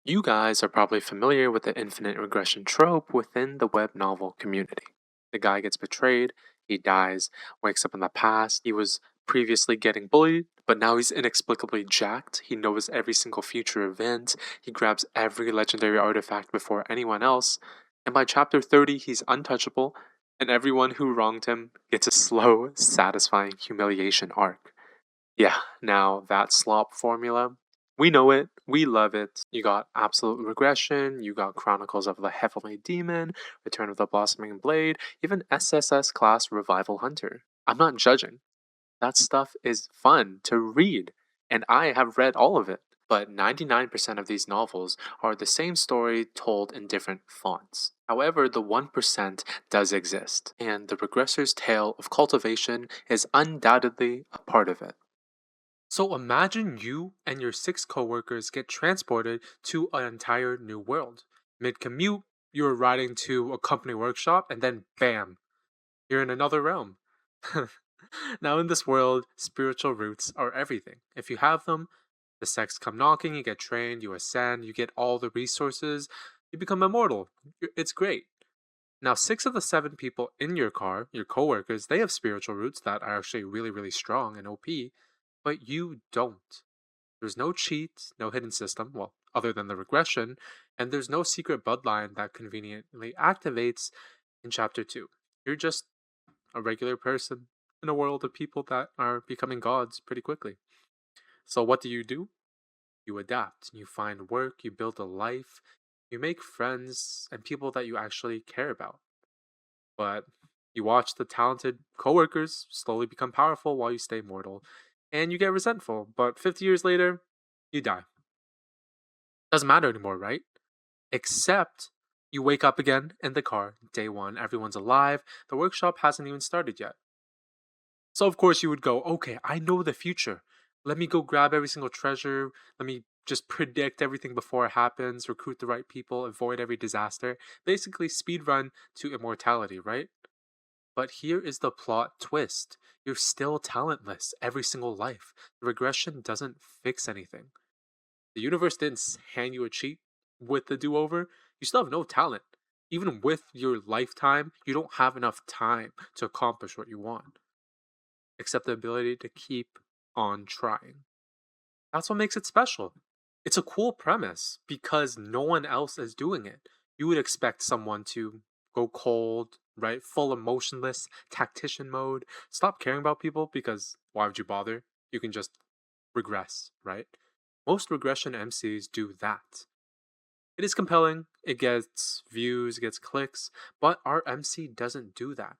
You guys are probably familiar with the infinite regression trope within the web novel community. The guy gets betrayed, he dies, wakes up in the past, he was previously getting bullied, but now he's inexplicably jacked. He knows every single future event, he grabs every legendary artifact before anyone else, and by chapter 30, he's untouchable, and everyone who wronged him gets a slow, satisfying humiliation arc. Yeah, now that slop formula, we know it, we love it. You got Absolute Regression, you got Chronicles of the Heavenly Demon, Return of the Blossoming Blade, even SSS class Revival Hunter. I'm not judging. That stuff is fun to read, and I have read all of it. But 99% of these novels are the same story told in different fonts. However, the 1% does exist, and the regressor's tale of cultivation is undoubtedly a part of it. So imagine you and your six coworkers get transported to an entire new world. Mid commute, you're riding to a company workshop, and then bam, you're in another realm. Now, in this world, spiritual roots are everything. If you have them, the sects come knocking, you get trained, you ascend, you get all the resources, you become immortal. It's great. Now, six of the seven people in your car, your coworkers, they have spiritual roots that are actually really, really strong and OP, but you don't. There's no cheat, no hidden system, well, other than the regression, and there's no secret bloodline that conveniently activates in chapter 2. You're just a regular person in a world of people that are becoming gods pretty quickly. So, what do? You adapt, you find work, you build a life, you make friends and people that you actually care about. But you watch the talented coworkers slowly become powerful while you stay mortal, and you get resentful, but 50 years later, you die. Doesn't matter anymore, right? Except you wake up again in the car, day one, everyone's alive, the workshop hasn't even started yet. So, of course, you would go, okay, I know the future. Let me go grab every single treasure. Let me just predict everything before it happens, recruit the right people, avoid every disaster. Basically, speed run to immortality, right? But here is the plot twist. You're still talentless every single life. The regression doesn't fix anything. The universe didn't hand you a cheat with the do over. You still have no talent. Even with your lifetime, you don't have enough time to accomplish what you want, except the ability to keep on trying. That's what makes it special. It's a cool premise because no one else is doing it. You would expect someone to go cold, right? Full emotionless, tactician mode, stop caring about people because why would you bother? You can just regress, right? Most regression MCs do that. It is compelling, it gets views, it gets clicks, but our MC doesn't do that.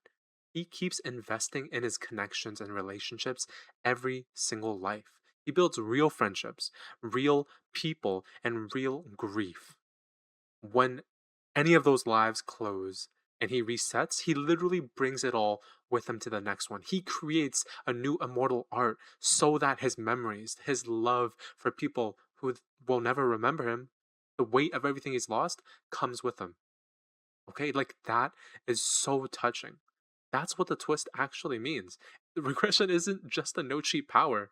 He keeps investing in his connections and relationships every single life. He builds real friendships, real people, and real grief. When any of those lives close and he resets, he literally brings it all with him to the next one. He creates a new immortal art so that his memories, his love for people who will never remember him, the weight of everything he's lost comes with him. Okay, like that is so touching. That's what the twist actually means. The regression isn't just a no cheat power.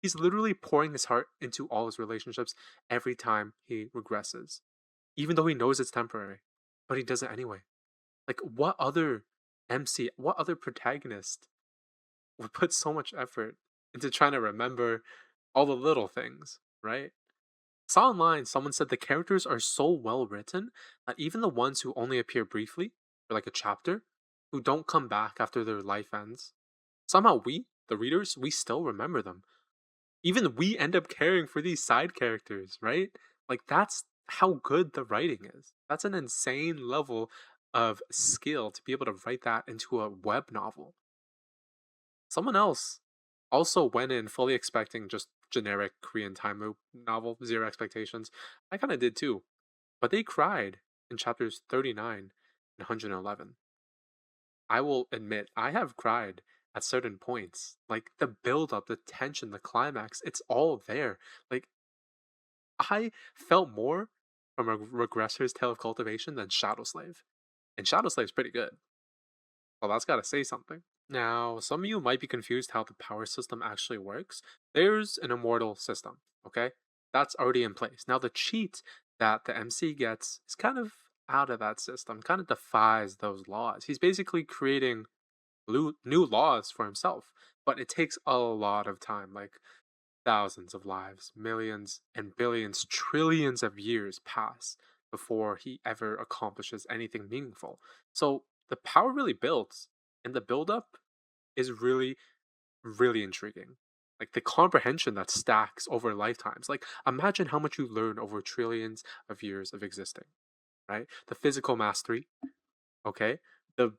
He's literally pouring his heart into all his relationships every time he regresses, even though he knows it's temporary, but he does it anyway. Like, what other MC, what other protagonist would put so much effort into trying to remember all the little things, right? Saw online someone said the characters are so well written that even the ones who only appear briefly, for like a chapter, who don't come back after their life ends, somehow we, the readers, we still remember them. Even we end up caring for these side characters, right? Like that's how good the writing is. That's an insane level of skill to be able to write that into a web novel. Someone else also went in fully expecting just generic Korean time loop novel, zero expectations. I kind of did too. But they cried in chapters 39 and 111. I will admit, I have cried at certain points. Like the build up, the tension, the climax, it's all there. Like I felt more from a regressor's tale of cultivation than Shadow Slave. And Shadow Slave's pretty good. Well, that's gotta say something. Now, some of you might be confused how the power system actually works. There's an immortal system, okay? That's already in place. Now, the cheat that the MC gets is kind of out of that system, kind of defies those laws. He's basically creating new laws for himself, but it takes a lot of time, like thousands of lives, millions and billions, trillions of years pass before he ever accomplishes anything meaningful. So the power really builds, and the buildup is really, really intriguing. Like the comprehension that stacks over lifetimes. Like imagine how much you learn over trillions of years of existing, right? The physical mastery, okay? The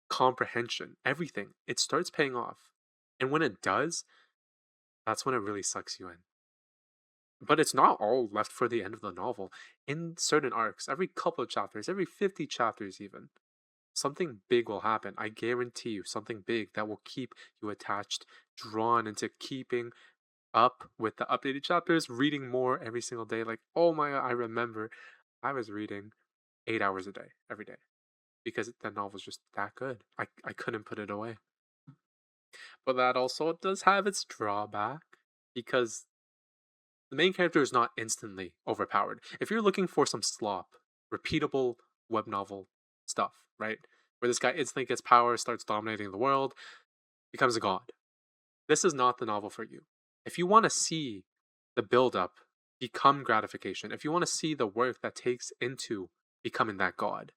comprehension, everything. It starts paying off. And when it does, that's when it really sucks you in. But it's not all left for the end of the novel. In certain arcs, every couple of chapters, every 50 chapters even, something big will happen. I guarantee you, something big that will keep you attached, drawn into keeping up with the updated chapters, reading more every single day. Like, oh my god, I remember I was reading 8 hours a day, every day, because the novel's just that good. I couldn't put it away. But that also does have its drawback because the main character is not instantly overpowered. If you're looking for some slop, repeatable web novel stuff, right? Where this guy instantly gets power, starts dominating the world, becomes a god. This is not the novel for you. If you want to see the build up become gratification, if you want to see the work that takes into becoming that god,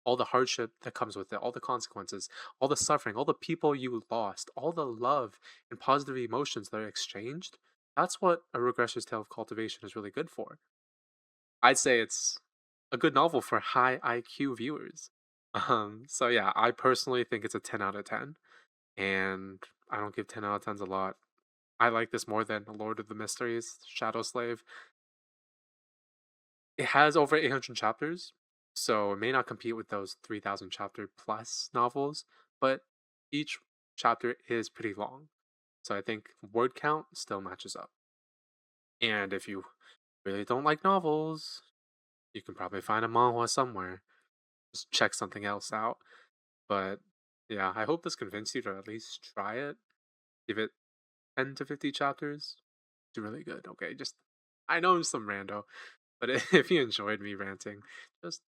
all the hardship that comes with it, all the consequences, all the suffering, all the people you lost, all the love and positive emotions that are exchanged, that's what A Regressor's Tale of Cultivation is really good for. I'd say it's a good novel for high IQ viewers. So yeah, I personally think it's a 10 out of 10, and I don't give 10 out of 10s a lot. I like this more than Lord of the Mysteries, Shadow Slave. It has over 800 chapters, so it may not compete with those 3,000 chapter plus novels, but each chapter is pretty long. So I think word count still matches up. And if you really don't like novels, you can probably find a manhwa somewhere. Just check something else out. But yeah, I hope this convinced you to at least try it. Give it 10 to 50 chapters. It's really good. Okay, just I know I'm some rando, but if you enjoyed me ranting, just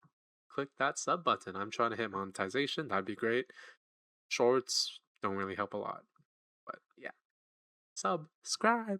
click that sub button. I'm trying to hit monetization. That'd be great. Shorts don't really help a lot, but yeah, subscribe.